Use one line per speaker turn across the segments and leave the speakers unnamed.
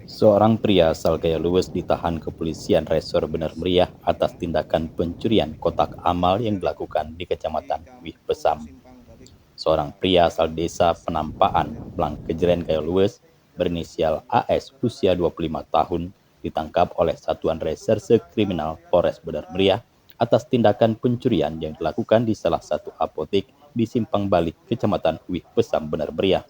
Seorang pria asal Gaya Luwes ditahan kepolisian Resor Bener Meriah atas tindakan pencurian kotak amal yang dilakukan di Kecamatan Wih Besam. Seorang pria asal desa Penampaan, Blangkejeren Gaya Luwes, berinisial AS usia 25 tahun, ditangkap oleh Satuan Reserse Kriminal Polres Bener Meriah atas tindakan pencurian yang dilakukan di salah satu apotek di Simpang Balik, Kecamatan Wih Besam, Bener Meriah.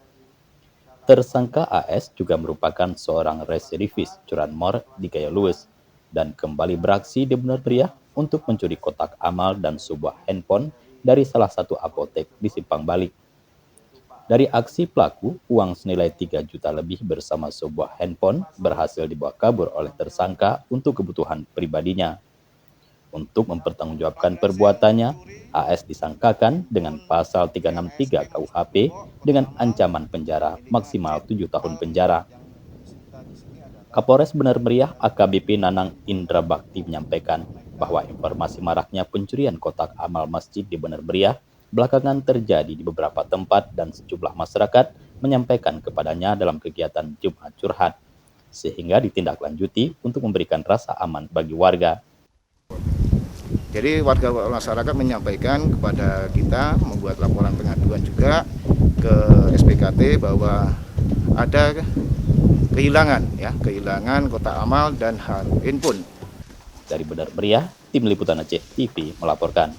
Tersangka AS juga merupakan seorang residivis curanmor di Gaya Luwes dan kembali beraksi di Bener Meriah untuk mencuri kotak amal dan sebuah handphone dari salah satu apotek di Simpang Balik. Dari aksi pelaku, uang senilai 3 juta lebih bersama sebuah handphone berhasil dibawa kabur oleh tersangka untuk kebutuhan pribadinya. Untuk mempertanggungjawabkan perbuatannya, AS disangkakan dengan pasal 363 KUHP dengan ancaman penjara maksimal 7 tahun penjara. Kapolres Bener Meriah AKBP Nanang Indra Bakti menyampaikan bahwa informasi maraknya pencurian kotak amal masjid di Bener Meriah belakangan terjadi di beberapa tempat dan sejumlah masyarakat menyampaikan kepadanya dalam kegiatan Jumat Curhat, sehingga ditindaklanjuti untuk memberikan rasa aman bagi warga.
Jadi warga masyarakat menyampaikan kepada kita, membuat laporan pengaduan juga ke SPKT bahwa ada kehilangan kotak amal dan handphone.
Dari Bener Meriah, Tim Liputan Aceh TV melaporkan.